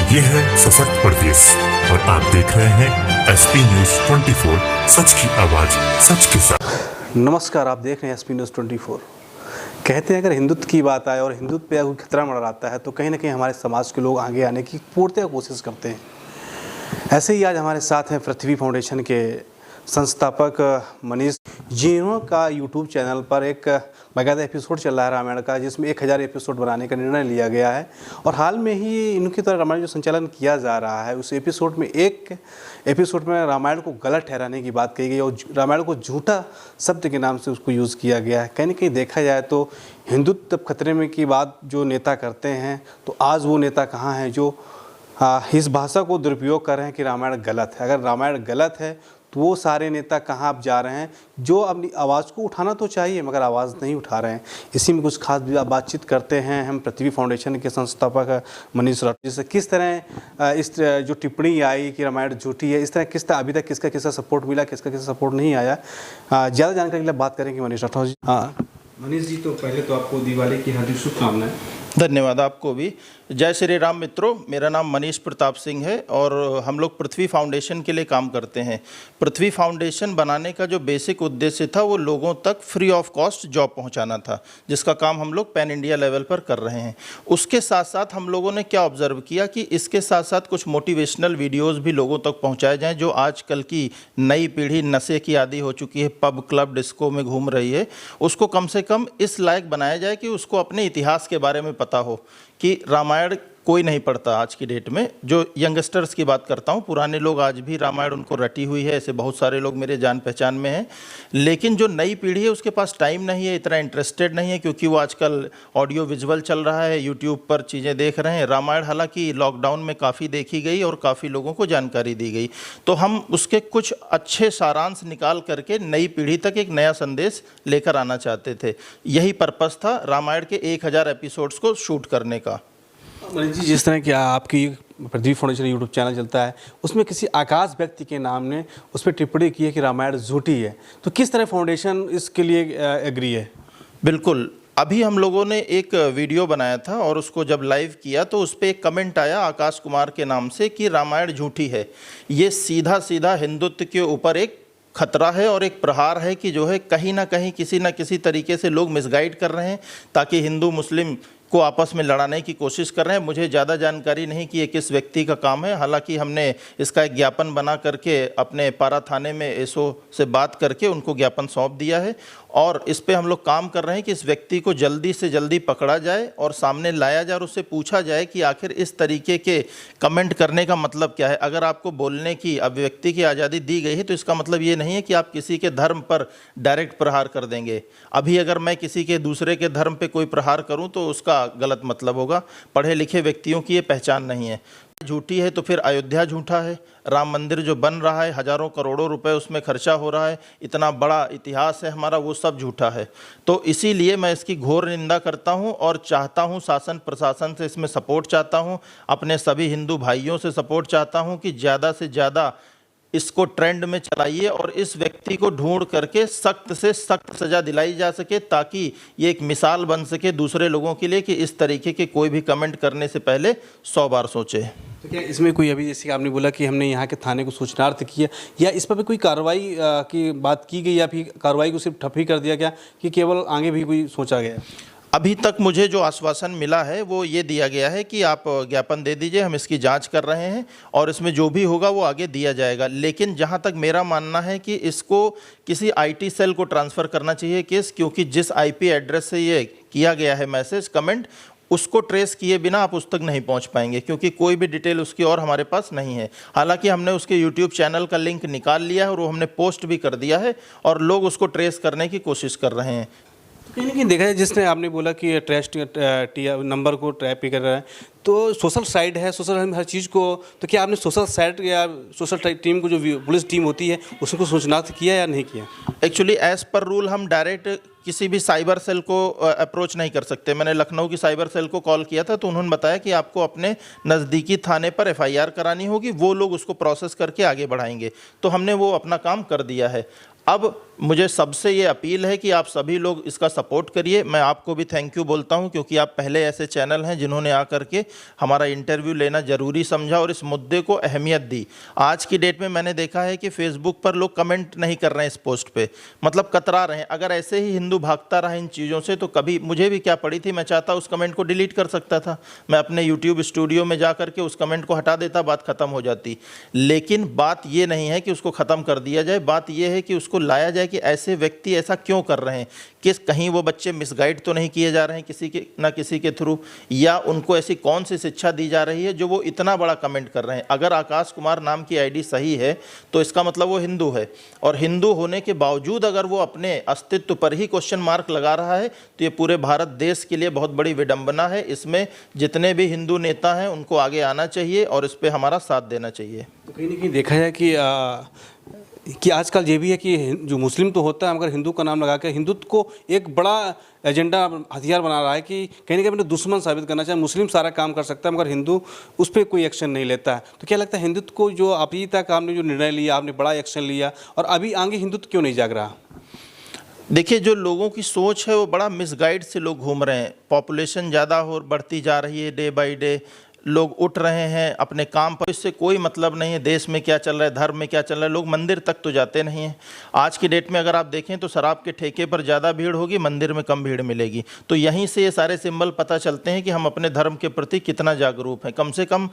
ये है सशक्त प्रदेश और आप देख रहे हैं एसपी न्यूज 24, सच की आवाज सच के साथ। नमस्कार, आप देख रहे हैं एसपी न्यूज 24। कहते हैं अगर हिंदुत्व की बात आए और हिंदुत्व पे कोई खतरा मंडराता है तो कहीं ना कहीं हमारे समाज के लोग आगे आने की पूर्णतः कोशिश करते हैं। ऐसे ही आज हमारे साथ हैं पृथ्वी फाउंडेशन के संस्थापक मनीष, जिनका यूट्यूब चैनल पर एक बाकायदा एपिसोड चल रहा है रामायण का, जिसमें 1000 एपिसोड बनाने का निर्णय लिया गया है। और हाल में ही इनकी तरह रामायण जो संचालन किया जा रहा है, उस एपिसोड में एक एपिसोड में रामायण को गलत ठहराने की बात कही गई और रामायण को झूठा शब्द के नाम से उसको यूज़ किया गया है। कहीं ना कहीं देखा जाए तो हिंदुत्व खतरे में की बात जो नेता करते हैं, तो आज वो नेता कहाँ हैं जो इस भाषा को दुरुपयोग कर रहे हैं कि रामायण गलत है। अगर रामायण गलत है तो वो सारे नेता कहाँ अब जा रहे हैं जो अपनी आवाज़ को उठाना तो चाहिए मगर आवाज़ नहीं उठा रहे हैं। इसी में कुछ खास बातचीत करते हैं हम पृथ्वी फाउंडेशन के संस्थापक मनीष राठौर से। किस तरह इस जो टिप्पणी आई कि रामायण झूठी है, इस तरह किस तरह अभी तक किसका किसका सपोर्ट मिला, किसका किसका सपोर्ट नहीं आया, ज़्यादा जानकारी के लिए बात करेंगे मनीष राठौर जी। हाँ मनीष जी, तो पहले तो आपको दिवाली की हार्दिक शुभकामनाएं। धन्यवाद आपको भी। जय श्री राम मित्रों, मेरा नाम मनीष प्रताप सिंह है और हम लोग पृथ्वी फाउंडेशन के लिए काम करते हैं। पृथ्वी फाउंडेशन बनाने का जो बेसिक उद्देश्य था वो लोगों तक फ्री ऑफ कॉस्ट जॉब पहुंचाना था, जिसका काम हम लोग पैन इंडिया लेवल पर कर रहे हैं। उसके साथ साथ हम लोगों ने क्या ऑब्जर्व किया कि इसके साथ साथ कुछ मोटिवेशनल वीडियोस भी लोगों तक पहुंचाए जाएं। जो आजकल की नई पीढ़ी नशे की आदी हो चुकी है, पब क्लब डिस्को में घूम रही है, उसको कम से कम इस लायक बनाया जाए कि उसको अपने इतिहास के बारे में पता हो कि रामायण कोई नहीं पढ़ता आज की डेट में। जो यंगस्टर्स की बात करता हूँ, पुराने लोग आज भी रामायण उनको रटी हुई है, ऐसे बहुत सारे लोग मेरे जान पहचान में हैं। लेकिन जो नई पीढ़ी है उसके पास टाइम नहीं है, इतना इंटरेस्टेड नहीं है, क्योंकि वो आजकल ऑडियो विजुअल चल रहा है, यूट्यूब पर चीज़ें देख रहे हैं। रामायण हालांकि लॉकडाउन में काफ़ी देखी गई और काफ़ी लोगों को जानकारी दी गई, तो हम उसके कुछ अच्छे सारांश निकाल करके नई पीढ़ी तक एक नया संदेश लेकर आना चाहते थे। यही पर्पज़ था रामायण के 1000 एपिसोड्स को शूट करने का। मनीष जी, जिस तरह की आपकी पृथ्वी फाउंडेशन यूट्यूब चैनल चलता है, उसमें किसी आकाश व्यक्ति के नाम ने उस पर टिप्पणी की है कि रामायण झूठी है, तो किस तरह फाउंडेशन इसके लिए एग्री है? बिल्कुल, अभी हम लोगों ने एक वीडियो बनाया था और उसको जब लाइव किया तो उस पर एक कमेंट आया आकाश कुमार के नाम से कि रामायण झूठी है। ये सीधा सीधा हिंदुत्व के ऊपर एक खतरा है और एक प्रहार है कि जो है कहीं ना कहीं किसी न किसी तरीके से लोग मिसगाइड कर रहे हैं ताकि हिंदू मुस्लिम को आपस में लड़ाने की कोशिश कर रहे हैं। मुझे ज़्यादा जानकारी नहीं कि ये किस व्यक्ति का काम है। हालांकि हमने इसका एक ज्ञापन बना करके अपने पारा थाने में एसओ से बात करके उनको ज्ञापन सौंप दिया है और इस पे हम लोग काम कर रहे हैं कि इस व्यक्ति को जल्दी से जल्दी पकड़ा जाए और सामने लाया जाए और उससे पूछा जाए कि आखिर इस तरीके के कमेंट करने का मतलब क्या है। अगर आपको बोलने की अभिव्यक्ति की आज़ादी दी गई है तो इसका मतलब ये नहीं है कि आप किसी के धर्म पर डायरेक्ट प्रहार कर देंगे। अभी अगर मैं किसी के दूसरे के धर्म पे कोई प्रहार करूं तो उसका गलत मतलब होगा। पढ़े लिखे व्यक्तियों की ये पहचान नहीं है। झूठी है तो फिर अयोध्या झूठा है, राम मंदिर जो बन रहा है हज़ारों करोड़ों रुपए उसमें खर्चा हो रहा है, इतना बड़ा इतिहास है हमारा, वो सब झूठा है। तो इसीलिए मैं इसकी घोर निंदा करता हूं और चाहता हूं शासन प्रशासन से इसमें सपोर्ट चाहता हूं, अपने सभी हिंदू भाइयों से सपोर्ट चाहता हूं कि ज़्यादा से ज़्यादा इसको ट्रेंड में चलाइए और इस व्यक्ति को ढूंढ करके सख्त से सख्त सज़ा दिलाई जा सके ताकि ये एक मिसाल बन सके दूसरे लोगों के लिए कि इस तरीके के कोई भी कमेंट करने से पहले 100 बार सोचे। तो क्या इसमें कोई अभी जैसे आपने बोला कि हमने यहाँ के थाने को सूचनार्थ किया या इस पर भी कोई कार्रवाई की बात की गई या फिर कार्रवाई को सिर्फ ठप ही कर दिया गया कि केवल आगे भी कोई सोचा गया? अभी तक मुझे जो आश्वासन मिला है वो ये दिया गया है कि आप ज्ञापन दे दीजिए, हम इसकी जांच कर रहे हैं और इसमें जो भी होगा वो आगे दिया जाएगा। लेकिन जहां तक मेरा मानना है कि इसको किसी आईटी सेल को ट्रांसफ़र करना चाहिए केस, क्योंकि जिस आईपी एड्रेस से ये किया गया है मैसेज कमेंट, उसको ट्रेस किए बिना आप उस तक नहीं पहुंच पाएंगे क्योंकि कोई भी डिटेल उसकी और हमारे पास नहीं है। हालांकि हमने उसके यूट्यूब चैनल का लिंक निकाल लिया है और वो हमने पोस्ट भी कर दिया है और लोग उसको ट्रेस करने की कोशिश कर रहे हैं। कहीं ना कहीं देखा जाए, जिसने आपने बोला कि ट्रेस्ट नंबर को ट्रैप भी कर रहा है, तो सोशल साइड है, सोशल हर चीज़ को, तो क्या आपने सोशल साइड या सोशल टीम को जो पुलिस टीम होती है उसको सूचनार्थ किया या नहीं किया? एक्चुअली एज़ पर रूल हम डायरेक्ट किसी भी साइबर सेल को अप्रोच नहीं कर सकते। मैंने लखनऊ की साइबर सेल को कॉल किया था तो उन्होंने बताया कि आपको अपने नज़दीकी थाने पर एफआईआर करानी होगी, वो लोग उसको प्रोसेस करके आगे बढ़ाएंगे। तो हमने वो अपना काम कर दिया है। अब मुझे सबसे ये अपील है कि आप सभी लोग इसका सपोर्ट करिए। मैं आपको भी थैंक यू बोलता हूं, क्योंकि आप पहले ऐसे चैनल हैं जिन्होंने आकर के हमारा इंटरव्यू लेना ज़रूरी समझा और इस मुद्दे को अहमियत दी। आज की डेट में मैंने देखा है कि फेसबुक पर लोग कमेंट नहीं कर रहे हैं इस पोस्ट पे, मतलब कतरा रहे हैं। अगर ऐसे ही हिंदू भागता रहा इन चीज़ों से तो कभी मुझे भी क्या पड़ी थी, मैं चाहता उस कमेंट को डिलीट कर सकता था, मैं अपने यूट्यूब स्टूडियो में जा करके उस कमेंट को हटा देता, बात ख़त्म हो जाती। लेकिन बात ये नहीं है कि उसको ख़त्म कर दिया जाए, बात ये है कि उसको लाया जाए कि ऐसे व्यक्ति ऐसा क्यों कर रहे हैं, कि कहीं वो बच्चे मिसगाइड तो नहीं किए जा रहे हैं किसी के ना किसी के थ्रू, या उनको ऐसी कौन सी शिक्षा दी जा रही है जो वो इतना बड़ा कमेंट कर रहे हैं। अगर आकाश कुमार नाम की आईडी सही है तो इसका मतलब वो हिंदू है, और हिंदू होने के बावजूद अगर वो अपने अस्तित्व पर ही क्वेश्चन मार्क लगा रहा है तो ये पूरे भारत देश के लिए बहुत बड़ी विडंबना है। इसमें जितने भी हिंदू नेता हैं उनको आगे आना चाहिए और इस पर हमारा साथ देना चाहिए। तो कहीं ना कहीं देखा जाए कि आजकल ये भी है कि जो मुस्लिम तो होता है मगर हिंदू का नाम लगा कर हिंदुत्व को एक बड़ा एजेंडा हथियार बना रहा है कि कहीं ना कहीं अपने दुश्मन साबित करना चाहे। मुस्लिम सारा काम कर सकता है मगर हिंदू उस पर कोई एक्शन नहीं लेता है। तो क्या लगता है हिंदुत्व को जो अभी तक आपने जो निर्णय लिया, आपने बड़ा एक्शन लिया, और अभी आगे हिंदुत्व क्यों नहीं जाग रहा? देखिए, जो लोगों की सोच है वो बड़ा मिसगाइड से लोग घूम रहे हैं। पॉपुलेशन ज़्यादा हो बढ़ती जा रही है डे बाय डे, लोग उठ रहे हैं अपने काम पर, इससे कोई मतलब नहीं है देश में क्या चल रहा है, धर्म में क्या चल रहा है। लोग मंदिर तक तो जाते नहीं हैं। आज की डेट में अगर आप देखें तो शराब के ठेके पर ज़्यादा भीड़ होगी, मंदिर में कम भीड़ मिलेगी। तो यहीं से ये सारे सिंबल पता चलते हैं कि हम अपने धर्म के प्रति कितना जागरूक हैं। कम से कम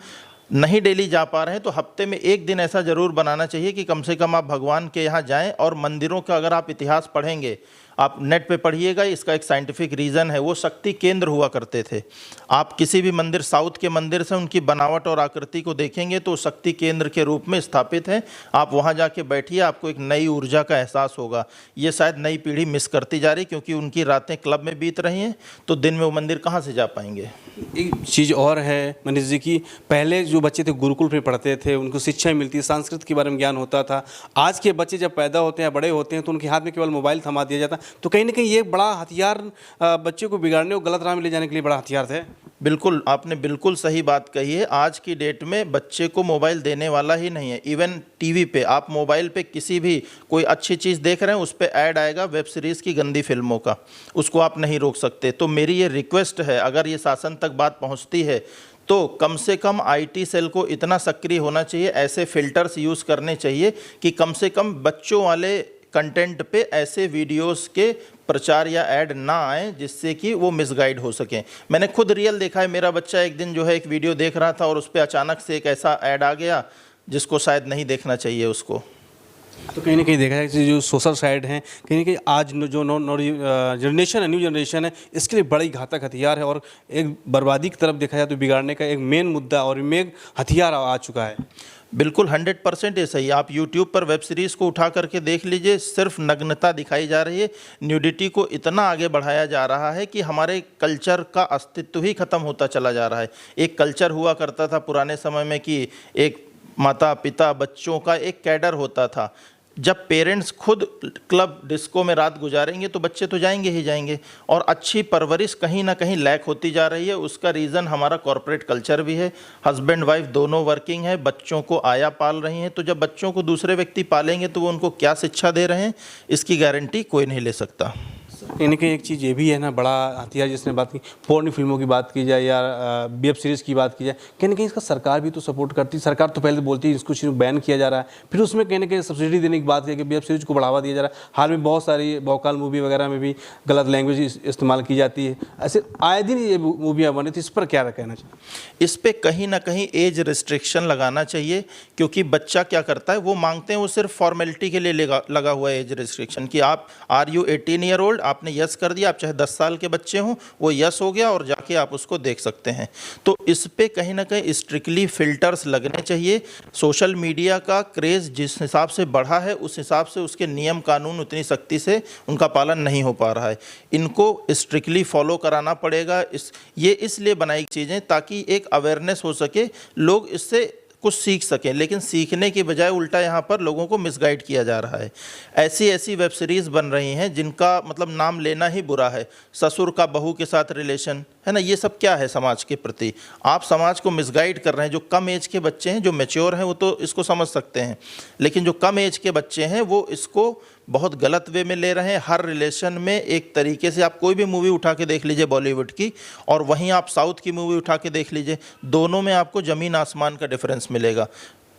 नहीं डेली जा पा रहे हैं तो हफ्ते में एक दिन ऐसा ज़रूर बनाना चाहिए कि कम से कम आप भगवान के यहाँ जाएं। और मंदिरों का अगर आप इतिहास पढ़ेंगे, आप नेट पे पढ़िएगा, इसका एक साइंटिफिक रीज़न है। वो शक्ति केंद्र हुआ करते थे। आप किसी भी मंदिर, साउथ के मंदिर से उनकी बनावट और आकृति को देखेंगे तो शक्ति केंद्र के रूप में स्थापित है। आप वहाँ जाके बैठिए, आपको एक नई ऊर्जा का एहसास होगा। ये शायद नई पीढ़ी मिस करती जा रही, क्योंकि उनकी रातें क्लब में बीत रही हैं, तो दिन में वो मंदिर कहाँ से जा पाएंगे। एक चीज़ और है मनीष जी की, पहले जो बच्चे थे गुरुकुल में पढ़ते थे, उनको शिक्षा मिलती, संस्कृत के बारे में ज्ञान होता था। आज के बच्चे जब पैदा होते हैं, बड़े होते हैं, तो उनके हाथ में केवल मोबाइल थमा दिया जाता। तो कहीं ना कहीं ये बड़ा हथियार बच्चे को बिगाड़ने और गलत राह में ले जाने के लिए बड़ा हथियार है। बिल्कुल, आपने बिल्कुल सही बात कही है। आज की डेट में बच्चे को मोबाइल देने वाला ही नहीं है। इवन टीवी पे, आप मोबाइल पे किसी भी कोई अच्छी चीज़ देख रहे हैं, उस पर ऐड आएगा वेब सीरीज़ की, गंदी फिल्मों का, उसको आप नहीं रोक सकते। तो मेरी ये रिक्वेस्ट है, अगर ये शासन तक बात पहुंचती है तो कम से कम आईटी सेल को इतना सक्रिय होना चाहिए, ऐसे फिल्टर्स यूज़ करने चाहिए कि कम से कम बच्चों वाले कंटेंट पे ऐसे वीडियोस के प्रचार या ऐड ना आए जिससे कि वो मिसगाइड हो सकें। मैंने खुद रियल देखा है। मेरा बच्चा एक दिन जो है एक वीडियो देख रहा था और उस पर अचानक से एक ऐसा ऐड आ गया जिसको शायद नहीं देखना चाहिए उसको। तो कहीं ना कहीं देखा जाए कि जो सोशल साइड हैं, कहीं ना कहीं आज जो जनरेशन है, न्यू जनरेशन है, इसके लिए बड़ी घातक हथियार है। और एक बर्बादी की तरफ देखा जाए तो बिगाड़ने का एक मेन मुद्दा और मेन हथियार आ चुका है। बिल्कुल 100% ये सही। आप YouTube पर वेब सीरीज़ को उठा करके देख लीजिए, सिर्फ नग्नता दिखाई जा रही है। न्यूडिटी को इतना आगे बढ़ाया जा रहा है कि हमारे कल्चर का अस्तित्व ही खत्म होता चला जा रहा है। एक कल्चर हुआ करता था पुराने समय में कि एक माता पिता बच्चों का एक कैडर होता था। जब पेरेंट्स खुद क्लब डिस्को में रात गुजारेंगे तो बच्चे तो जाएंगे ही जाएंगे। और अच्छी परवरिश कहीं ना कहीं लैक होती जा रही है। उसका रीज़न हमारा कॉरपोरेट कल्चर भी है। हस्बैंड वाइफ दोनों वर्किंग है, बच्चों को आया पाल रही हैं। तो जब बच्चों को दूसरे व्यक्ति पालेंगे तो वो उनको क्या शिक्षा दे रहे हैं, इसकी गारंटी कोई नहीं ले सकता। कहीं ना कहीं एक चीज़ ये भी है ना, बड़ा हथियार जिसने बात की, पोर्न फिल्मों की बात की जाए या वेब सीरीज़ की बात की जाए, कहीं ना कहीं इसका सरकार भी तो सपोर्ट करती है। सरकार तो पहले बोलती है इसको बैन किया जा रहा है, फिर उसमें कहीं ना कहीं सब्सिडी देने की बात है कि वेब सीरीज़ को बढ़ावा दिया जा रहा है। हाल में बहुत सारी भौकाल मूवी वगैरह में भी गलत लैंग्वेज इस्तेमाल की जाती है। ऐसे आए दिन ये मूवियाँ बनी थी, इस पर क्या कहना चाहिए? इस पर कहीं ना कहीं एज रिस्ट्रिक्शन लगाना चाहिए, क्योंकि बच्चा क्या करता है, वो मांगते हैं, वो सिर्फ फॉर्मेलिटी के लिए लगा हुआ है एज रिस्ट्रिक्शन कि आप आर यू 18 ईयर ओल्ड, आपने यस कर दिया, आप चाहे 10 साल के बच्चे हों, वो यस हो गया और जाके आप उसको देख सकते हैं। तो इस पे कहीं ना कहीं स्ट्रिक्टली फिल्टर्स लगने चाहिए। सोशल मीडिया का क्रेज़ जिस हिसाब से बढ़ा है, उस हिसाब से उसके नियम कानून उतनी सख्ती से उनका पालन नहीं हो पा रहा है। इनको स्ट्रिक्टली फॉलो कराना पड़ेगा। ये इसलिए बनाई चीज़ें ताकि एक अवेयरनेस हो सके, लोग इससे कुछ सीख सकें। लेकिन सीखने की बजाय उल्टा यहाँ पर लोगों को मिसगाइड किया जा रहा है। ऐसी ऐसी वेब सीरीज़ बन रही हैं जिनका मतलब नाम लेना ही बुरा है। ससुर का बहू के साथ रिलेशन है ना, ये सब क्या है समाज के प्रति? आप समाज को मिसगाइड कर रहे हैं। जो कम एज के बच्चे हैं, जो मैच्योर हैं, वो तो इसको समझ सकते हैं, लेकिन जो कम एज के बच्चे हैं वो इसको बहुत गलत वे में ले रहे हैं। हर रिलेशन में एक तरीके से आप कोई भी मूवी उठा के देख लीजिए बॉलीवुड की, और वहीं आप साउथ की मूवी उठा के देख लीजिए, दोनों में आपको ज़मीन आसमान का डिफरेंस मिलेगा।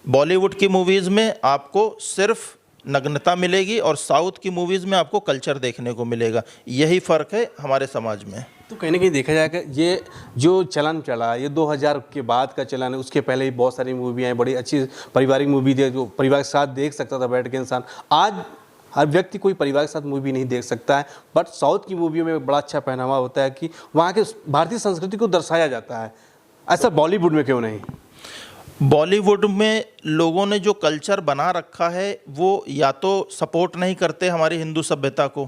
बॉलीवुड की मूवीज़ में आपको सिर्फ नग्नता मिलेगी और साउथ की मूवीज़ में आपको कल्चर देखने को मिलेगा। यही फ़र्क है हमारे समाज में। तो कहीं ना कहीं देखा जाएगा ये जो चलन चला, ये 2000 के बाद का चलन है। उसके पहले भी बहुत सारी मूवी आई, बड़ी अच्छी पारिवारिक मूवी थी जो परिवार के साथ देख सकता था बैठ के इंसान। आज हर व्यक्ति कोई परिवार के साथ मूवी नहीं देख सकता है, बट साउथ की मूवियों में बड़ा अच्छा पहनावा होता है कि वहाँ के भारतीय संस्कृति को दर्शाया जाता है। ऐसा बॉलीवुड में क्यों नहीं? बॉलीवुड में लोगों ने जो कल्चर बना रखा है वो या तो सपोर्ट नहीं करते हमारी हिंदू सभ्यता को,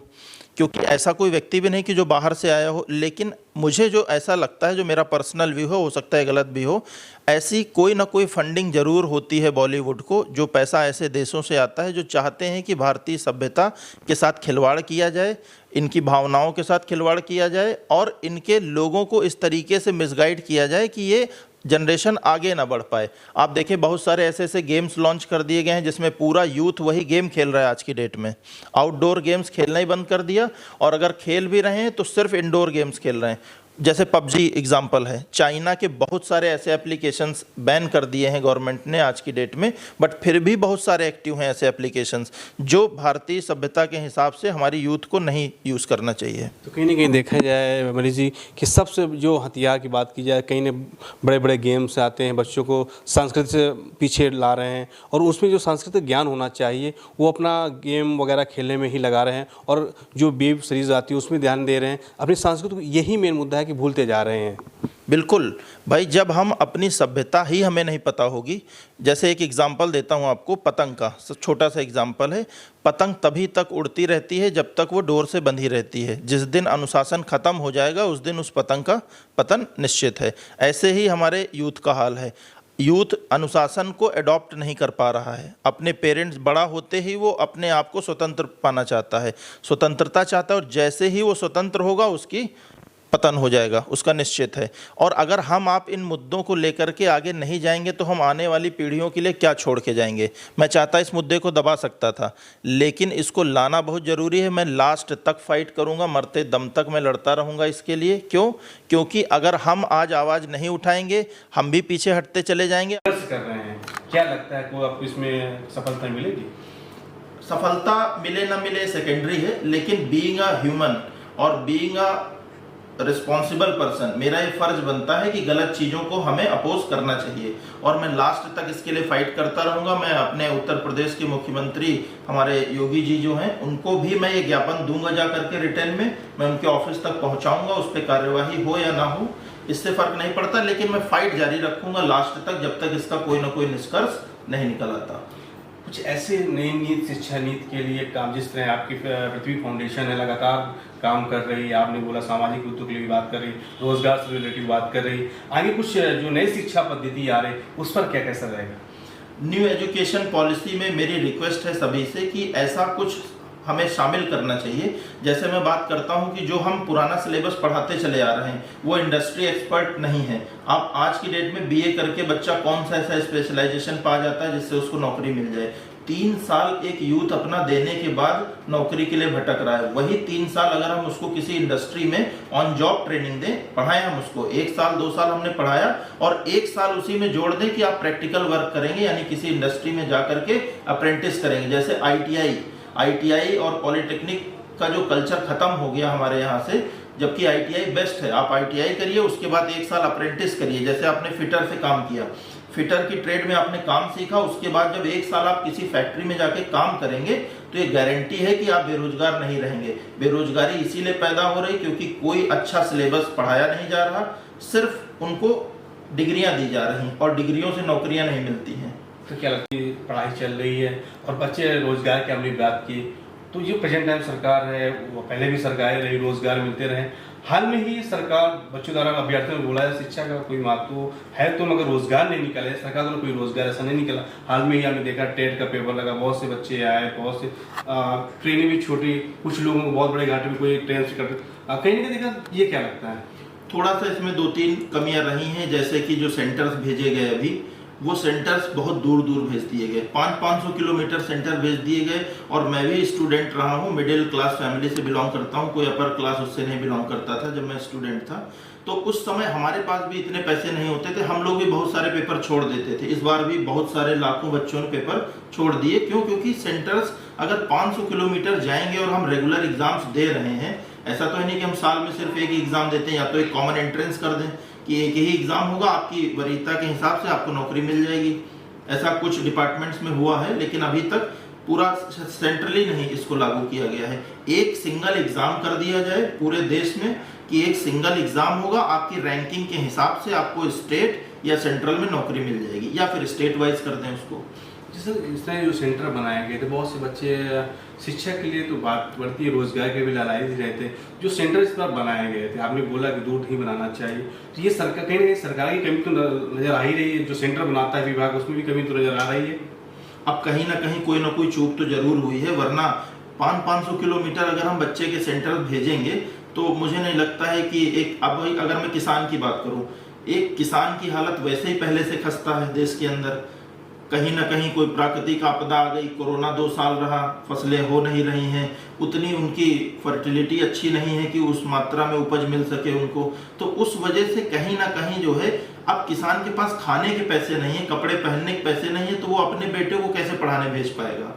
क्योंकि ऐसा कोई व्यक्ति भी नहीं कि जो बाहर से आया हो, लेकिन मुझे जो ऐसा लगता है, जो मेरा पर्सनल व्यू हो सकता है गलत भी हो, ऐसी कोई ना कोई फंडिंग ज़रूर होती है बॉलीवुड को। जो पैसा ऐसे देशों से आता है जो चाहते हैं कि भारतीय सभ्यता के साथ खिलवाड़ किया जाए, इनकी भावनाओं के साथ खिलवाड़ किया जाए और इनके लोगों को इस तरीके से मिसगाइड किया जाए कि ये जनरेशन आगे ना बढ़ पाए। आप देखें बहुत सारे ऐसे ऐसे गेम्स लॉन्च कर दिए गए हैं जिसमें पूरा यूथ वही गेम खेल रहा है आज की डेट में। आउटडोर गेम्स खेलना ही बंद कर दिया, और अगर खेल भी रहे हैं तो सिर्फ इंडोर गेम्स खेल रहे हैं। जैसे पबजी एग्जाम्पल है, चाइना के बहुत सारे ऐसे एप्लीकेशंस बैन कर दिए हैं गवर्नमेंट ने आज की डेट में, बट फिर भी बहुत सारे एक्टिव हैं ऐसे एप्लीकेशंस जो भारतीय सभ्यता के हिसाब से हमारी यूथ को नहीं यूज़ करना चाहिए। तो कहीं ना कहीं देखा जाए मनीष जी कि सबसे जो हथियार की बात की जाए, कहीं न बड़े बड़े गेम्स आते हैं, बच्चों को संस्कृति से पीछे ला रहे हैं, और उसमें जो सांस्कृतिक ज्ञान होना चाहिए वो अपना गेम वगैरह खेलने में ही लगा रहे हैं, और जो वेब सीरीज़ आती है उसमें ध्यान दे रहे हैं। अपनी संस्कृति को यही मेन मुद्दा है कि भूलते जा रहे हैं। बिल्कुल भाई, जब हम अपनी सभ्यता ही हमें नहीं पता होगी। जैसे एक एग्जांपल देता हूँ आपको, पतंग का छोटा सा एग्जांपल है। पतंग तभी तक उड़ती रहती है जब तक वो डोर से बंधी रहती है। जिस दिन अनुशासन खत्म हो जाएगा उस दिन उस पतंग का पतन निश्चित है। ऐसे ही हमारे यूथ का हाल है। यूथ अनुशासन को अडॉप्ट नहीं कर पा रहा है। अपने पेरेंट्स बड़ा होते ही वो अपने आप को स्वतंत्र पाना चाहता है, स्वतंत्रता चाहता है, और जैसे ही वो स्वतंत्र होगा उसकी पतन हो जाएगा, उसका निश्चित है। और अगर हम आप इन मुद्दों को लेकर के आगे नहीं जाएंगे तो हम आने वाली पीढ़ियों के लिए क्या छोड़ के जाएंगे। मैं चाहता इस मुद्दे को दबा सकता था, लेकिन इसको लाना बहुत ज़रूरी है। मैं लास्ट तक फाइट करूंगा, मरते दम तक मैं लड़ता रहूंगा इसके लिए। क्यों? क्योंकि अगर हम आज आवाज़ नहीं उठाएंगे हम भी पीछे हटते चले जाएंगे। कर रहे हैं, क्या लगता है को आपको इसमें सफलता मिलेगी? सफलता मिले ना मिले सेकेंडरी है, लेकिन बीइंग अ ह्यूमन और बीइंग अ रिस्पॉन्सिबल पर्सन, मेरा ये फर्ज बनता है कि गलत चीज़ों को हमें अपोज करना चाहिए, और मैं लास्ट तक इसके लिए फाइट करता रहूँगा। मैं अपने उत्तर प्रदेश के मुख्यमंत्री हमारे योगी जी जो हैं उनको भी मैं ये ज्ञापन दूंगा जा करके रिटर्न में, मैं उनके ऑफिस तक पहुँचाऊँगा। उस पर कार्यवाही हो या ना हो इससे फ़र्क नहीं पड़ता, लेकिन मैं फाइट जारी रखूँगा लास्ट तक जब तक इसका कोई ना कोई निष्कर्ष नहीं निकल आता। कुछ ऐसे नई नीति, शिक्षा नीति के लिए काम, जिस तरह आपकी पृथ्वी फाउंडेशन है लगातार काम कर रही है, आपने बोला सामाजिक मुद्दों के लिए बात कर रही, रोजगार से रिलेटिव बात कर रही, आगे कुछ जो नई शिक्षा पद्धति आ रही उस पर क्या कैसा रहेगा? न्यू एजुकेशन पॉलिसी में मेरी रिक्वेस्ट है सभी से कि ऐसा कुछ हमें शामिल करना चाहिए। जैसे मैं बात करता हूं कि जो हम पुराना सिलेबस पढ़ाते चले आ रहे हैं वो इंडस्ट्री एक्सपर्ट नहीं है। आप आज की डेट में बीए करके बच्चा कौन सा ऐसा स्पेशलाइजेशन पा जाता है जिससे उसको नौकरी मिल जाए। 3 साल एक यूथ अपना देने के बाद नौकरी के लिए भटक रहा है। वही 3 साल अगर हम उसको किसी इंडस्ट्री में ऑन जॉब ट्रेनिंग दें, पढ़ाएं हम उसको, 1 साल 2 साल हमने पढ़ाया और 1 साल उसी में जोड़ दें कि आप प्रैक्टिकल वर्क करेंगे, यानी किसी इंडस्ट्री में जा करके अप्रेंटिस करेंगे। जैसे आईटीआई और पॉलिटेक्निक का जो कल्चर खत्म हो गया हमारे यहाँ से, जबकि आईटीआई बेस्ट है। आप आईटीआई करिए, उसके बाद 1 साल अप्रेंटिस करिए। जैसे आपने फिटर से काम किया, फिटर की ट्रेड में आपने काम सीखा, उसके बाद जब 1 साल आप किसी फैक्ट्री में जाके काम करेंगे तो ये गारंटी है कि आप बेरोजगार नहीं रहेंगे। बेरोजगारी इसीलिए पैदा हो रही क्योंकि कोई अच्छा सिलेबस पढ़ाया नहीं जा रहा, सिर्फ उनको डिग्रियां दी जा रही और डिग्रियों से नौकरियां नहीं मिलती हैं। तो क्या लगता है पढ़ाई चल रही है और बच्चे रोजगार की हमने बात की, तो जो प्रेजेंट टाइम सरकार है वो पहले भी सरकारें रही, रोजगार मिलते रहे। हाल में ही सरकार बच्चों द्वारा अभ्यर्थियों ने बोला है शिक्षा का कोई महत्व है तो मगर रोजगार नहीं निकला है, सरकार द्वारा कोई रोजगार ऐसा नहीं निकला। हाल में ही हमने देखा टेट का पेपर लगा, बहुत से बच्चे आए, बहुत से ट्रेनें भी छोटी, कुछ लोगों को बहुत बड़े घाटे में कोई ट्रेन से करते, कहीं ना कहीं देखा। ये क्या लगता है? थोड़ा सा इसमें 2-3 कमियां रही हैं, जैसे कि जो सेंटर्स भेजे गए अभी वो सेंटर्स बहुत दूर दूर भेज दिए गए, 500 किलोमीटर सेंटर भेज दिए गए। और मैं भी स्टूडेंट रहा हूँ, मिडिल क्लास फैमिली से बिलोंग करता हूँ, कोई अपर क्लास उससे नहीं बिलोंग करता था जब मैं स्टूडेंट था। तो उस समय हमारे पास भी इतने पैसे नहीं होते थे, हम लोग भी बहुत सारे पेपर छोड़ देते थे। इस बार भी बहुत सारे लाखों बच्चों ने पेपर छोड़ दिए। क्यों? क्योंकि सेंटर्स अगर 500 किलोमीटर जाएंगे और हम रेगुलर एग्जाम्स दे रहे हैं, ऐसा तो है नहीं कि हम साल में सिर्फ एक ही एग्जाम देते हैं, या तो एक कॉमन एंट्रेंस कर दें कि एक ही एग्जाम होगा, आपकी वरीयता के हिसाब से आपको नौकरी मिल जाएगी। ऐसा कुछ डिपार्टमेंट्स में हुआ है, लेकिन अभी तक पूरा सेंट्रली नहीं इसको लागू किया गया है। एक सिंगल एग्जाम कर दिया जाए पूरे देश में कि एक सिंगल एग्जाम होगा, आपकी रैंकिंग के हिसाब से आपको स्टेट या सेंट्रल में नौकरी मिल जाएगी, या फिर स्टेट वाइज कर दें उसको। जैसे इस तरह जो सेंटर बनाए गए थे, बहुत से बच्चे शिक्षा के लिए तो बात बढ़ती है, रोजगार के भी लालायित रहते। जो सेंटर इस बार बनाए गए थे, आपने बोला कि दूर नहीं बनाना चाहिए, तो ये सरकार कहीं ना कहीं सरकार की कमी तो नजर आ ही रही है। जो सेंटर बनाता है विभाग, उसमें भी कमी तो नजर आ रही है। अब कहीं ना कहीं कोई ना कोई चूक तो जरूर हुई है, वरना 500 किलोमीटर अगर हम बच्चे के सेंटर भेजेंगे तो मुझे नहीं लगता है कि एक, अब अगर मैं किसान की बात करूं, एक किसान की हालत वैसे ही पहले से खस्ता है देश के अंदर। कहीं ना कहीं कोई प्राकृतिक आपदा आ गई, कोरोना 2 साल रहा, फसलें हो नहीं रही हैं, उतनी उनकी फर्टिलिटी अच्छी नहीं है कि उस मात्रा में उपज मिल सके उनको। तो उस वजह से कहीं ना कहीं जो है, अब किसान के पास खाने के पैसे नहीं है, कपड़े पहनने के पैसे नहीं है, तो वो अपने बेटे को कैसे पढ़ाने भेज पाएगा।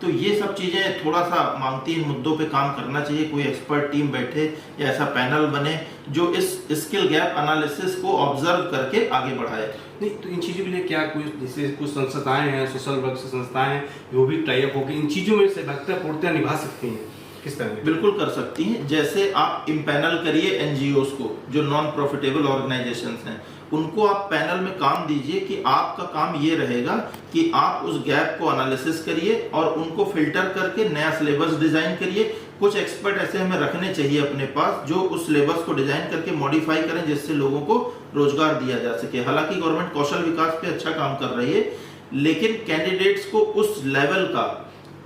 तो ये सब चीजें थोड़ा सा मांगती, इन मुद्दों पे काम करना चाहिए। कोई एक्सपर्ट टीम बैठे या ऐसा पैनल बने जो इस स्किल गैप एनालिसिस को ऑब्जर्व करके आगे बढ़ाए। नहीं तो इन चीज़ों के लिए क्या कोई, जैसे कुछ संस्थाएं हैं, सोशल वर्क से संस्थाएं हैं, वो भी टाई अप होकर इन चीज़ों में सहभागिता पूर्णतः निभा सकती हैं? किस तरह? बिल्कुल कर सकती हैं। जैसे आप इम्पैनल करिए एनजीओज को, जो नॉन प्रॉफिटेबल ऑर्गेनाइजेशंस हैं, उनको आप पैनल में काम दीजिए कि आपका काम ये रहेगा कि आप उस गैप को एनालिसिस करिए और उनको फिल्टर करके नया सिलेबस डिजाइन करिए। कुछ एक्सपर्ट ऐसे हमें रखने चाहिए अपने पास जो उस सिलेबस को डिजाइन करके मॉडिफाई करें, जिससे लोगों को रोजगार दिया जा सके। हालांकि गवर्नमेंट कौशल विकास पे अच्छा काम कर रही है, लेकिन कैंडिडेट्स को उस लेवल का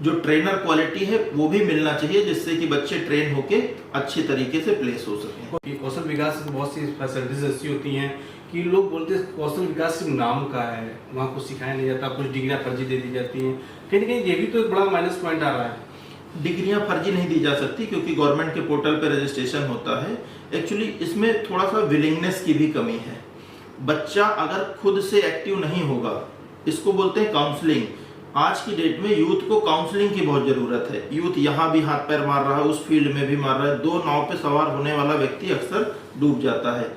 जो ट्रेनर क्वालिटी है वो भी मिलना चाहिए, जिससे कि बच्चे ट्रेन होके अच्छे तरीके से प्लेस हो सकें। कौशल विकास से बहुत सी फैसिलिटीज ऐसी होती हैं कि लोग बोलते हैं कौशल विकास सिर्फ नाम का है, वहाँ कुछ सिखाया नहीं जाता, कुछ डिग्रियाँ फर्जी दे दी जाती हैं। कहीं ना कहीं ये भी तो एक बड़ा माइनस पॉइंट आ रहा है। डिग्रियां फर्जी नहीं दी जा सकती, क्योंकि गवर्नमेंट के पोर्टल पे रजिस्ट्रेशन होता है। एक्चुअली इसमें थोड़ा सा विलिंगनेस की भी कमी है। बच्चा अगर खुद से एक्टिव नहीं होगा, इसको बोलते हैं काउंसलिंग। आज की डेट में यूथ को काउंसलिंग की बहुत जरूरत है। यूथ यहाँ भी हाथ पैर मार रहा है, उस फील्ड में भी मार रहा है। 2 नाव पे सवार होने वाला व्यक्ति अक्सर डूब जाता है।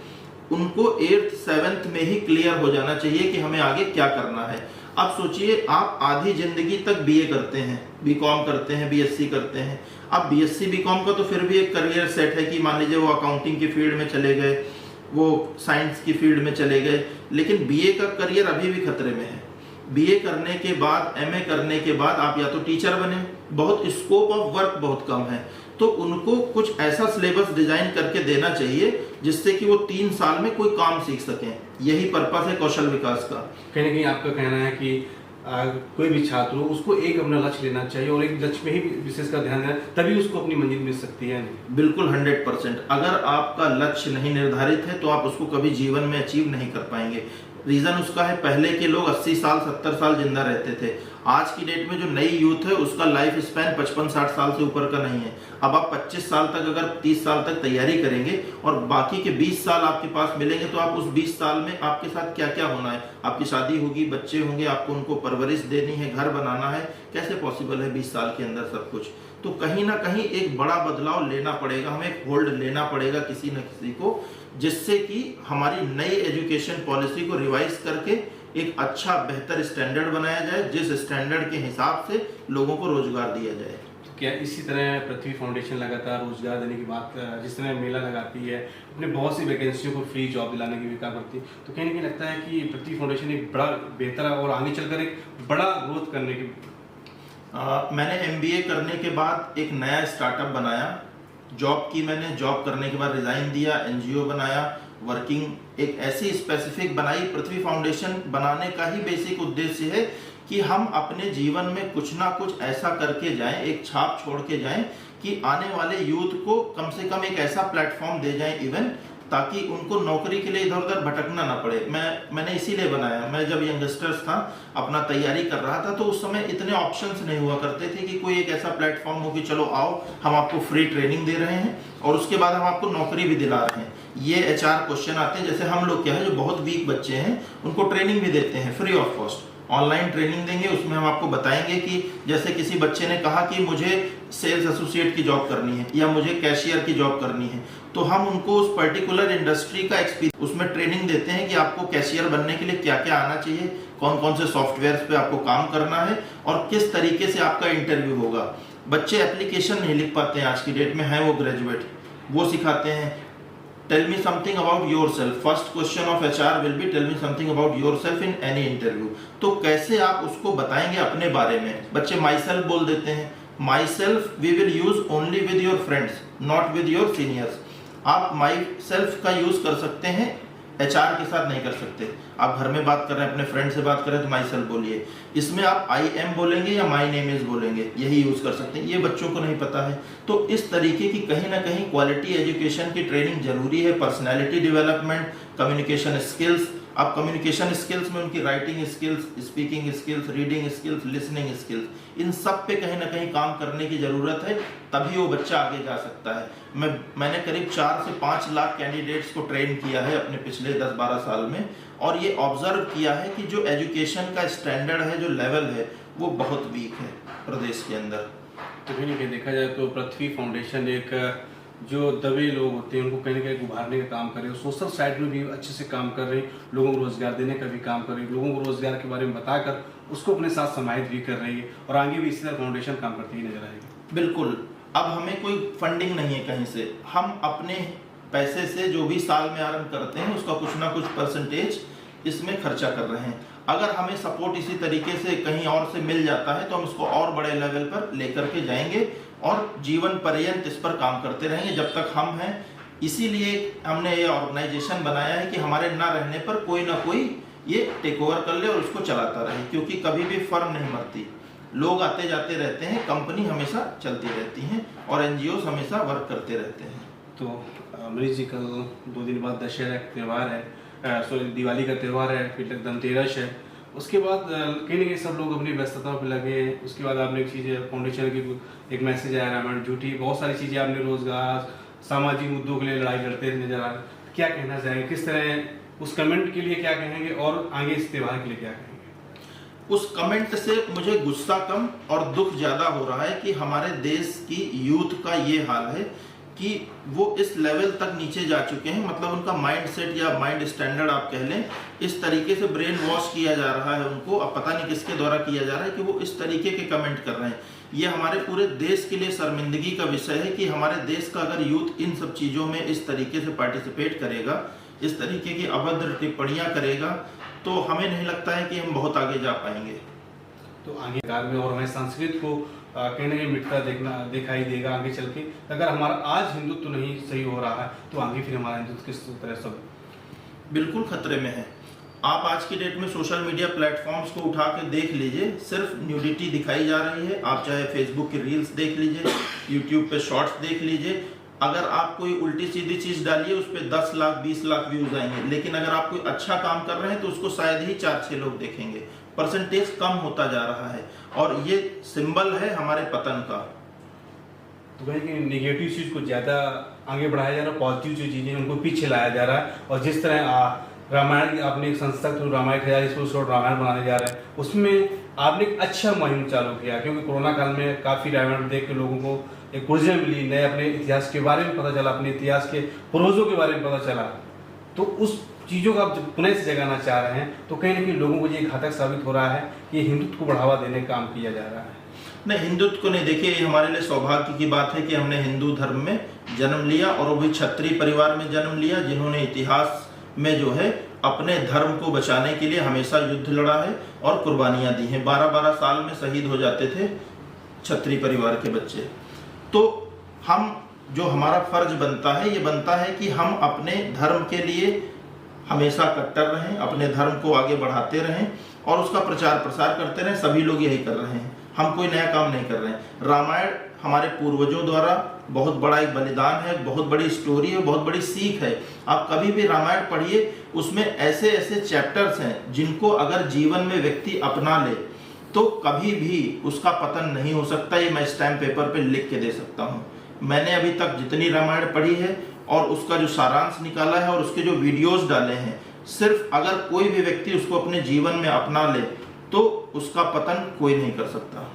उनको 8th 7th में ही क्लियर हो जाना चाहिए कि हमें आगे क्या करना है। अब सोचिए, आप आधी जिंदगी तक बीए करते हैं, बीकॉम करते हैं, बीएससी करते हैं। अब बीएससी बीकॉम का तो फिर भी एक करियर सेट है कि मान लीजिए वो अकाउंटिंग की फील्ड में चले गए, वो साइंस की फील्ड में चले गए, लेकिन बीए का करियर अभी भी खतरे में है। बीए करने के बाद, एमए करने के बाद आप या तो टीचर बने, बहुत स्कोप ऑफ वर्क बहुत कम है। तो उनको कुछ ऐसा सिलेबस डिजाइन करके देना चाहिए जिससे कि वो 3 साल में कोई काम सीख सकें। यही पर्पस है कौशल विकास का। कहीं ना कहीं आपका कहना है कि कोई भी छात्र हो, उसको एक अपना लक्ष्य लेना चाहिए और एक लक्ष्य में ही विशेषकर ध्यान देना, तभी उसको अपनी मंजिल मिल सकती है। बिल्कुल 100%। अगर आपका लक्ष्य नहीं निर्धारित है तो आप उसको कभी जीवन में अचीव नहीं कर पाएंगे। रीजन उसका है, पहले के लोग 80 साल 70 साल जिंदा रहते थे। आज की डेट में जो नई यूथ है उसका लाइफ स्पैन 55-60 साल से ऊपर का नहीं है। अब आप 25 साल तक, अगर 30 साल तक तैयारी करेंगे और बाकी के 20 साल आपके पास मिलेंगे, तो आप उस 20 साल में आपके साथ क्या क्या होना है। आपकी शादी होगी, बच्चे होंगे, आपको उनको परवरिश देनी है, घर बनाना है। कैसे पॉसिबल है 20 साल के अंदर सब कुछ? तो कहीं ना कहीं एक बड़ा बदलाव लेना पड़ेगा, हमें एक होल्ड लेना पड़ेगा किसी न किसी को, जिससे कि हमारी नई एजुकेशन पॉलिसी को रिवाइज करके एक अच्छा बेहतर स्टैंडर्ड बनाया जाए, जिस स्टैंडर्ड के हिसाब से लोगों को रोजगार दिया जाए। तो क्या इसी तरह पृथ्वी फाउंडेशन लगातार रोजगार देने की बात, जिस तरह मेला लगाती है, अपने बहुत सी वैकेंसियों को फ्री जॉब दिलाने की भी काम करती है, तो कहीं ना कहीं लगता है कि पृथ्वी फाउंडेशन एक बड़ा बेहतर और आगे चलकर एक बड़ा ग्रोथ करने की। मैंने MBA करने के बाद एक नया स्टार्टअप बनाया। जॉब की मैंने, जॉब करने के बाद रिजाइन दिया, NGO बनाया, वर्किंग एक ऐसी स्पेसिफिक बनाई। पृथ्वी फाउंडेशन बनाने का ही बेसिक उद्देश्य है कि हम अपने जीवन में कुछ ना कुछ ऐसा करके जाएं, एक छाप छोड़ के जाएं कि आने वाले यूथ को कम से कम एक ऐसा प्लेटफॉर्म दे जाएं इवन ताकि उनको नौकरी के लिए इधर उधर भटकना ना पड़े। मैंने इसीलिए बनाया। मैं जब यंगस्टर्स था, अपना तैयारी कर रहा था, तो उस समय इतने ऑप्शंस नहीं हुआ करते थे कि कोई एक ऐसा प्लेटफॉर्म हो कि चलो आओ, हम आपको फ्री ट्रेनिंग दे रहे हैं और उसके बाद हम आपको नौकरी भी दिला रहे हैं। ये HR क्वेश्चन आते हैं। जैसे हम लोग क्या है, जो बहुत वीक बच्चे हैं उनको ट्रेनिंग भी देते हैं free of cost, online training देंगे। उसमें हम आपको बताएंगे कि जैसे किसी बच्चे ने कहा कि मुझे सेल्स एसोसिएट की जॉब करनी है या मुझे कैशियर की जॉब करनी है, तो हम उनको उस पर्टिकुलर इंडस्ट्री का एक्सपीरियंस उसमें ट्रेनिंग देते हैं कि आपको कैशियर बनने के लिए क्या क्या आना चाहिए, कौन कौन से सॉफ्टवेयर पे आपको काम करना है और किस तरीके से आपका इंटरव्यू होगा। बच्चे एप्लीकेशन नहीं लिख पाते हैं आज की डेट में, हैं वो ग्रेजुएट, वो सिखाते हैं। Tell me something about yourself, first question of HR will be tell me something about yourself in any interview. तो कैसे आप उसको बताएंगे अपने बारे में। बच्चे माई सेल्फ बोल देते हैं। My self we will use only with your friends, not with your seniors. आप माई सेल्फ का यूज कर सकते हैं, HR के साथ नहीं कर सकते। आप घर में बात कर रहे हैं, अपने फ्रेंड से बात कर रहे हैं, तो माई सेल्फ बोलिए। इसमें आप I am बोलेंगे या माई नेम इज बोलेंगे, यही यूज कर सकते हैं। ये बच्चों को नहीं पता है। तो इस तरीके की कहीं ना कहीं क्वालिटी एजुकेशन की ट्रेनिंग जरूरी है। Personality development, communication skills. अब कम्युनिकेशन स्किल्स में उनकी writing skills, speaking skills, reading skills, listening skills, इन सब पे कहीं ना कहीं काम करने की जरूरत है, तभी वो बच्चा आगे जा सकता है। मैंने करीब 4 से 5 लाख कैंडिडेट्स को ट्रेन किया है अपने पिछले 10-12 साल में, और ये ऑब्जर्व किया है कि जो एजुकेशन का स्टैंडर्ड है, जो लेवल है, वो बहुत वीक है प्रदेश के अंदर। तो कहीं ना कहीं देखा जाए तो पृथ्वी फाउंडेशन एक जो दबे लोग होते हैं उनको कहीं ना कहीं उभारने का काम कर रहे हैं, सोशल साइड में भी अच्छे से काम कर रही है, लोगों को रोजगार देने का भी काम कर रही है, लोगों को रोजगार के बारे में बताकर उसको अपने साथ समाहित भी कर रही है, और आगे भी इसी तरह फाउंडेशन काम करती ही नजर आएगी। बिल्कुल। अब हमें कोई फंडिंग नहीं है कहीं से, हम अपने पैसे से जो भी साल में अर्न करते हैं उसका कुछ ना कुछ परसेंटेज इसमें खर्चा कर रहे हैं। अगर हमें सपोर्ट इसी तरीके से कहीं और से मिल जाता है तो हम इसको और बड़े लेवल पर लेकर के जाएंगे और जीवन पर्यंत इस पर काम करते रहेंगे जब तक हम हैं। इसीलिए हमने ये ऑर्गेनाइजेशन बनाया है कि हमारे ना रहने पर कोई ना कोई ये टेक ओवर कर ले और उसको चलाता रहे, क्योंकि कभी भी फर्म नहीं मरती, लोग आते जाते रहते हैं, कंपनी हमेशा चलती रहती हैं और NGOs हमेशा वर्क करते रहते हैं। तो अमरीश जी, कल 2 दिन बाद दशहरा का त्यौहार है, दिवाली का त्यौहार है, फिर तक धनतेरस है, उसके बाद कहीं ना कहीं सब लोग अपनी व्यस्तताओं पे लगे। उसके बाद आपने एक चीज़ फाउंडेशन की एक मैसेज आया, रामायण झूठी, बहुत सारी चीज़ें आपने रोजगार, सामाजिक मुद्दों के लिए लड़ाई लड़ते नजर आ रहे, क्या कहना चाहेंगे, किस तरह उस कमेंट के लिए क्या कहेंगे और आगे इस त्यौहार के लिए क्या कहेंगे? उस कमेंट से मुझे गुस्सा कम और दुख ज़्यादा हो रहा है कि हमारे देश की यूथ का ये हाल है कि वो इस लेवल तक नीचे जा चुके हैं, मतलब उनका माइंड सेट या माइंड स्टैंडर्ड आप कह लें, इस तरीके से ब्रेन वॉश किया जा रहा है उनको, अब पता नहीं किसके द्वारा किया जा रहा है कि वो इस तरीके के कमेंट कर रहे हैं। ये हमारे पूरे देश के लिए शर्मिंदगी का विषय है कि हमारे देश का अगर यूथ इन सब चीज़ों में इस तरीके से पार्टिसिपेट करेगा, इस तरीके की अभद्र टिप्पणियाँ करेगा, तो हमें नहीं लगता है कि हम बहुत आगे जा पाएंगे। तो आगे कार में और हमें संस्कृत को कहीं ना कहीं मिटता दिखाई देगा आगे चल के। अगर हमारा आज हिंदुत्व नहीं सही हो रहा है तो आगे फिर हमारा हिंदुत्व किस तरह सब बिल्कुल खतरे में है। आप आज की डेट में सोशल मीडिया प्लेटफॉर्म्स को उठा के देख लीजिए, सिर्फ न्यूडिटी दिखाई जा रही है। आप चाहे फेसबुक की रील्स देख लीजिए, यूट्यूब पे शॉर्ट्स देख लीजिए, अगर आप कोई उल्टी सीधी चीज डालिए उस पर 10 लाख 20 लाख व्यूज आएंगे, लेकिन अगर आप कोई अच्छा काम कर रहे हैं तो उसको शायद ही 4-6 लोग देखेंगे। परसेंटेज कम होता जा रहा है और ये सिंबल है हमारे पतन का। तो कहीं कि नेगेटिव चीज को ज्यादा आगे बढ़ाया जा रहा है, पॉजिटिव जो चीजें उनको पीछे लाया जा रहा है। और जिस तरह रामायण की आपने एक संस्था थ्रू रामायण 1000 रामायण बनाने जा रहे हैं, उसमें आपने एक अच्छा मुहिम चालू किया, क्योंकि कोरोना काल में काफी रामायण देख के लोगों को एक ऊर्जा मिली, नए अपने इतिहास के बारे में पता चला, अपने इतिहास के पूर्वजों के बारे में पता चला। तो उस चीज़ों का आप जब पुनः से जगाना चाह रहे हैं तो कहीं ना कहीं लोगों को ये घातक साबित हो रहा है कि हिंदुत्व को बढ़ावा देने का काम किया जा रहा है। नहीं, हिंदुत्व को नहीं। देखिए, हमारे लिए सौभाग्य की बात है कि हमने हिंदू धर्म में जन्म लिया और वो भी क्षत्रिय परिवार में जन्म लिया, जिन्होंने इतिहास में जो है अपने धर्म को बचाने के लिए हमेशा युद्ध लड़ा है और कुर्बानियाँ दी हैं। 12-12 साल में शहीद हो जाते थे क्षत्रिय परिवार के बच्चे। तो हम जो हमारा फर्ज बनता है, ये बनता है कि हम अपने धर्म के लिए हमेशा कट्टर रहें, अपने धर्म को आगे बढ़ाते रहें और उसका प्रचार प्रसार करते रहें। सभी लोग यही कर रहे हैं। हम कोई नया काम नहीं कर रहे हैं। रामायण हमारे पूर्वजों द्वारा बहुत बड़ा एक बलिदान है, बहुत बड़ी स्टोरी है, बहुत बड़ी सीख है। आप कभी भी रामायण पढ़िए, उसमें ऐसे ऐसे चैप्टर्स हैं जिनको अगर जीवन में व्यक्ति अपना ले तो कभी भी उसका पतन नहीं हो सकता। ये मैं स्टैम्प पेपर पे लिख के दे सकता हूँ। मैंने अभी तक जितनी रामायण पढ़ी है और उसका जो सारांश निकाला है और उसके जो वीडियोस डाले हैं, सिर्फ अगर कोई भी व्यक्ति उसको अपने जीवन में अपना ले तो उसका पतन कोई नहीं कर सकता।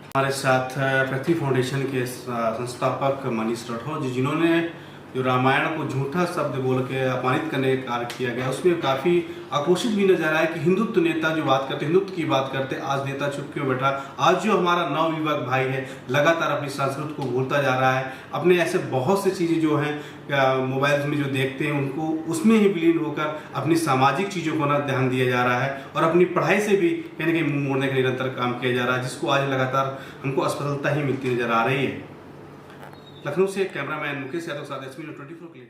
हमारे साथ पृथ्वी फाउंडेशन के संस्थापक मनीष राठौर जी, जिन्होंने जो रामायण को झूठा शब्द बोल के अपमानित करने का कार्य किया गया, उसमें काफ़ी आक्रोशित भी नजर आया कि हिंदुत्व नेता जो बात करते, हिंदुत्व की बात करते, आज नेता चुप क्यों बैठा। आज जो हमारा नवयुवक भाई है लगातार अपनी संस्कृति को भूलता जा रहा है, अपने ऐसे बहुत सी चीज़ें जो हैं मोबाइल में जो देखते हैं उनको उसमें ही विलीन होकर अपनी सामाजिक चीज़ों को ना ध्यान दिया जा रहा है और अपनी पढ़ाई से भी कहीं ना कहीं मुँह मोड़ने का निरंतर काम किया जा रहा है, जिसको आज लगातार हमको असफलता ही मिलती नजर आ रही है। लखनऊ से कैमरामैन मुकेश यादव के साथ SP News 24 के लिए।